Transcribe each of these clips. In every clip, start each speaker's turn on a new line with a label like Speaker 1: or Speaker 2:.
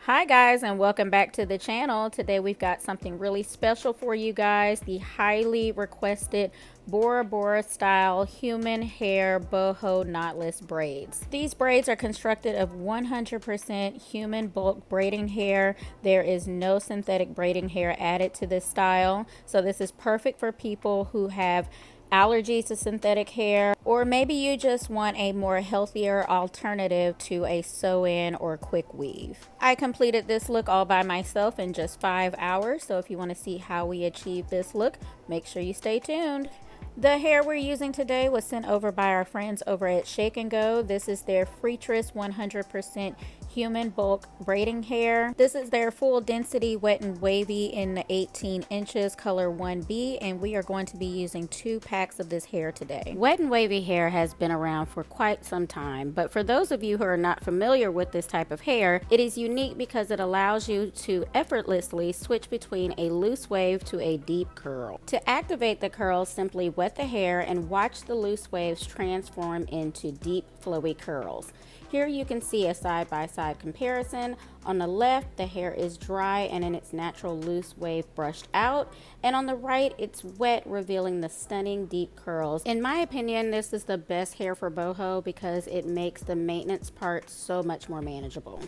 Speaker 1: Hi guys, and welcome back to the channel. Today we've got something really special for you guys, the highly requested Bora Bora style human hair boho knotless braids. These braids are constructed of 100% human bulk braiding hair. There is no synthetic braiding hair added to this style, so this is perfect for people who have allergies to synthetic hair, or maybe you just want a more healthier alternative to a sew-in or quick weave. I completed this look all by myself in just 5 hours, so if you want to see how we achieve this look, make sure you stay tuned. The hair we're using today was sent over by our friends over at Shake and Go. This is their Freetress 100% human bulk braiding hair. This is their full density wet and wavy in the 18 inches color 1B, and we are going to be using 2 packs of this hair today. Wet and wavy hair has been around for quite some time, but for those of you who are not familiar with this type of hair, it is unique because it allows you to effortlessly switch between a loose wave to a deep curl. To activate the curls, simply wet the hair and watch the loose waves transform into deep flowy curls. Here you can see a side-by-side comparison. On the left, the hair is dry and in its natural loose wave brushed out, and on the right, it's wet, revealing the stunning deep curls. In my opinion, this is the best hair for boho because it makes the maintenance part so much more manageable.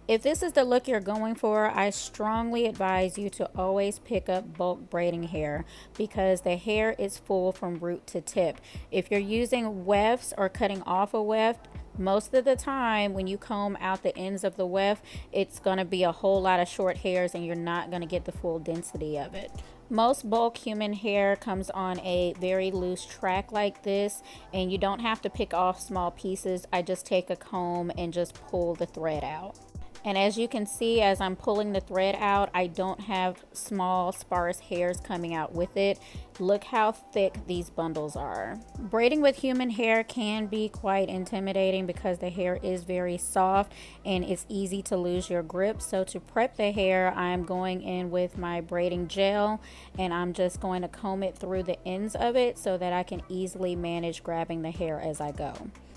Speaker 1: If this is the look you're going for, I strongly advise you to always pick up bulk braiding hair because the hair is full from root to tip. If you're using wefts or cutting off a weft, most of the time when you comb out the ends of the weft, it's going to be a whole lot of short hairs and you're not going to get the full density of it. Most bulk human hair comes on a very loose track like this, and you don't have to pick off small pieces. I just take a comb and just pull the thread out. And as you can see, as I'm pulling the thread out, I don't have small sparse hairs coming out with it. Look how thick these bundles are. Braiding with human hair can be quite intimidating because the hair is very soft and it's easy to lose your grip. So to prep the hair, I'm going in with my braiding gel and I'm just going to comb it through the ends of it so that I can easily manage grabbing the hair as I go.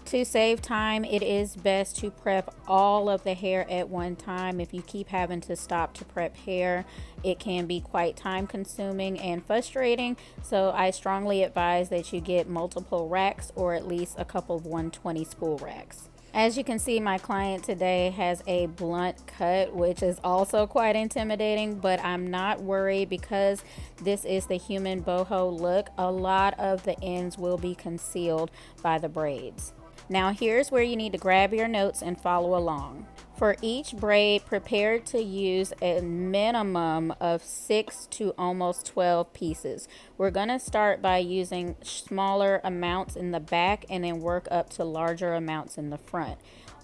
Speaker 1: To save time, it is best to prep all of the hair at one time. If you keep having to stop to prep hair, it can be quite time consuming and frustrating. So I strongly advise that you get multiple racks or at least a couple of 120 spool racks. As you can see, my client today has a blunt cut, which is also quite intimidating, but I'm not worried because this is the human boho look. A lot of the ends will be concealed by the braids. Now here's where you need to grab your notes and follow along. For each braid, prepare to use a minimum of 6 to almost 12 pieces. We're going to start by using smaller amounts in the back and then work up to larger amounts in the front.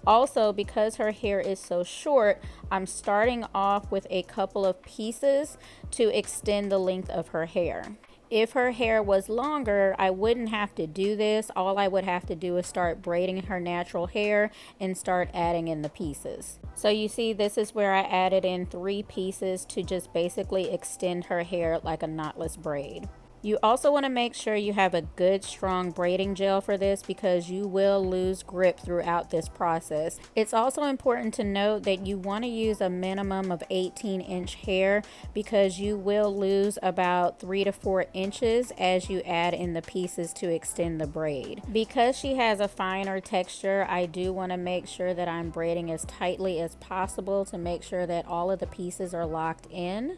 Speaker 1: Also, because her hair is so short, I'm starting off with a couple of pieces to extend the length of her hair. If her hair was longer, I wouldn't have to do this. All I would have to do is start braiding her natural hair and start adding in the pieces. So you see, this is where I added in 3 pieces to just basically extend her hair like a knotless braid. You also want to make sure you have a good strong braiding gel for this because you will lose grip throughout this process. It's also important to note that you want to use a minimum of 18-inch hair because you will lose about 3 to 4 inches as you add in the pieces to extend the braid. Because she has a finer texture, I do want to make sure that I'm braiding as tightly as possible to make sure that all of the pieces are locked in.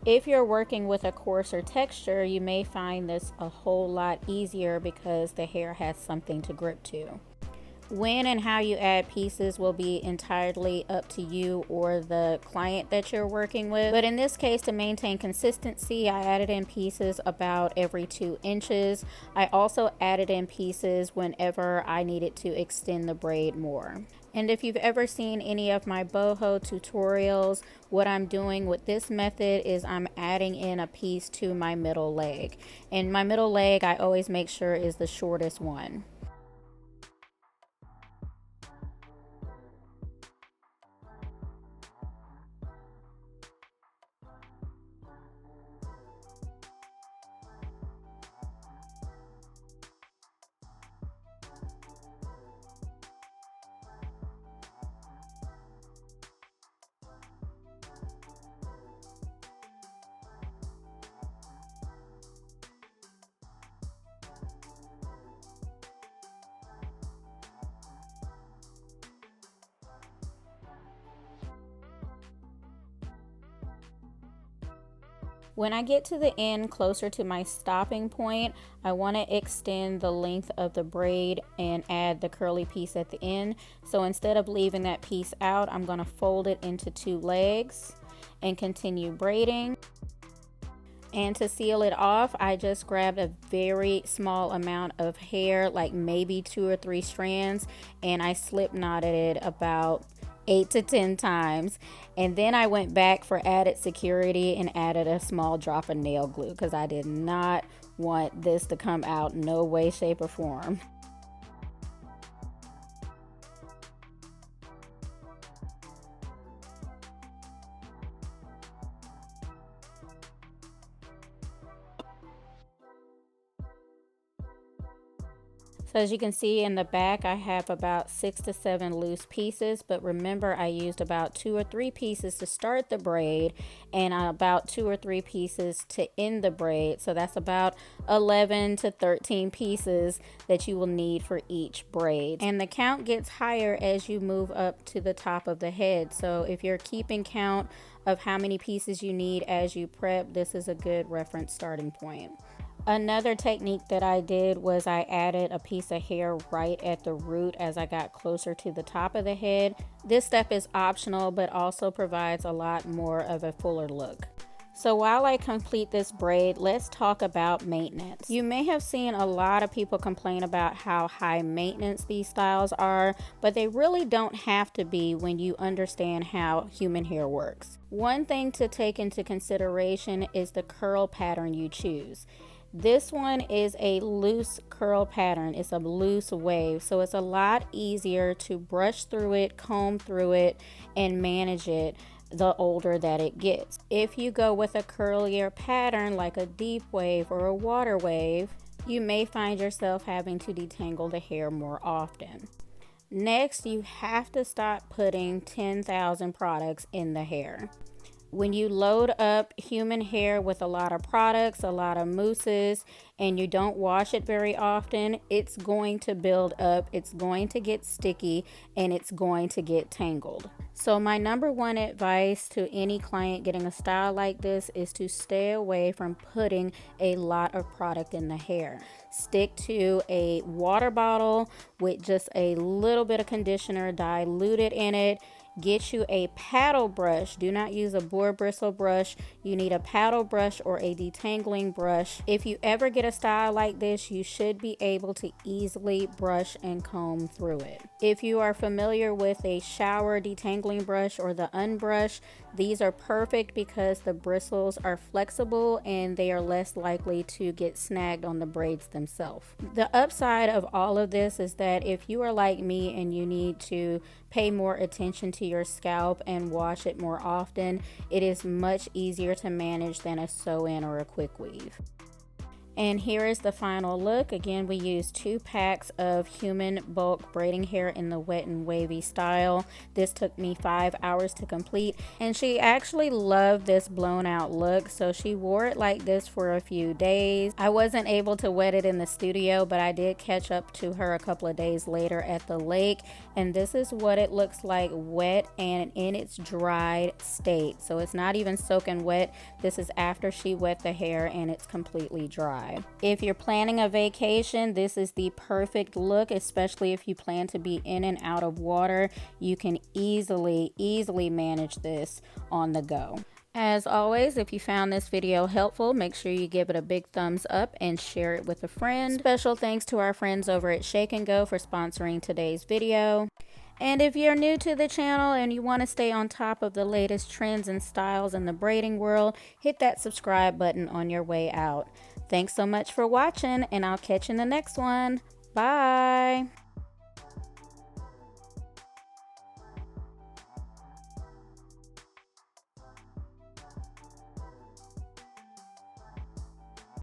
Speaker 1: If you're working with a coarser texture, you may find this a whole lot easier because the hair has something to grip to. When and how you add pieces will be entirely up to you or the client that you're working with. But in this case, to maintain consistency, I added in pieces about every 2 inches. I also added in pieces whenever I needed to extend the braid more. And if you've ever seen any of my boho tutorials, what I'm doing with this method is I'm adding in a piece to my middle leg. And my middle leg, I always make sure is the shortest one. When I get to the end closer to my stopping point, I want to extend the length of the braid and add the curly piece at the end. So instead of leaving that piece out, I'm going to fold it into 2 legs and continue braiding. And to seal it off, I just grabbed a very small amount of hair, like maybe 2 or 3 strands, and I slip knotted it about 8 to 10 times. And then I went back for added security and added a small drop of nail glue because I did not want this to come out no way, shape, or form. So as you can see in the back, I have about 6 to 7 loose pieces, but remember I used about 2 or 3 pieces to start the braid and about 2 or 3 pieces to end the braid. So that's about 11 to 13 pieces that you will need for each braid. And the count gets higher as you move up to the top of the head. So if you're keeping count of how many pieces you need as you prep, this is a good reference starting point. Another technique that I did was I added a piece of hair right at the root as I got closer to the top of the head. This step is optional, but also provides a lot more of a fuller look. So while I complete this braid, let's talk about maintenance. You may have seen a lot of people complain about how high maintenance these styles are, but they really don't have to be when you understand how human hair works. One thing to take into consideration is the curl pattern you choose. This one is a loose curl pattern. It's a loose wave, so it's a lot easier to brush through it, comb through it, and manage it the older that it gets. If you go with a curlier pattern like a deep wave or a water wave, you may find yourself having to detangle the hair more often. Next, you have to stop putting 10,000 products in the hair. When you load up human hair with a lot of products, a lot of mousses, and you don't wash it very often, it's going to build up, it's going to get sticky, and it's going to get tangled. So my number one advice to any client getting a style like this is to stay away from putting a lot of product in the hair. Stick to a water bottle with just a little bit of conditioner diluted in it. Get you a paddle brush. Do not use a boar bristle brush. You need a paddle brush or a detangling brush. If you ever get a style like this, you should be able to easily brush and comb through it. If you are familiar with a shower detangling brush or the unbrush, these are perfect because the bristles are flexible and they are less likely to get snagged on the braids themselves. The upside of all of this is that if you are like me and you need to pay more attention to your scalp and wash it more often, it is much easier to manage than a sew-in or a quick weave. And here is the final look. Again, we used 2 packs of human bulk braiding hair in the wet and wavy style. This took me 5 hours to complete, and she actually loved this blown out look, so she wore it like this for a few days. I wasn't able to wet it in the studio, but I did catch up to her a couple of days later at the lake, and this is what it looks like wet and in its dried state. So it's not even soaking wet. This is after she wet the hair and it's completely dry. If you're planning a vacation, this is the perfect look, especially if you plan to be in and out of water. You can easily manage this on the go. As always, if you found this video helpful, make sure you give it a big thumbs up and share it with a friend. Special thanks to our friends over at Shake and Go for sponsoring today's video. And if you're new to the channel and you want to stay on top of the latest trends and styles in the braiding world, hit that subscribe button on your way out. Thanks so much for watching, and I'll catch you in the next one. Bye!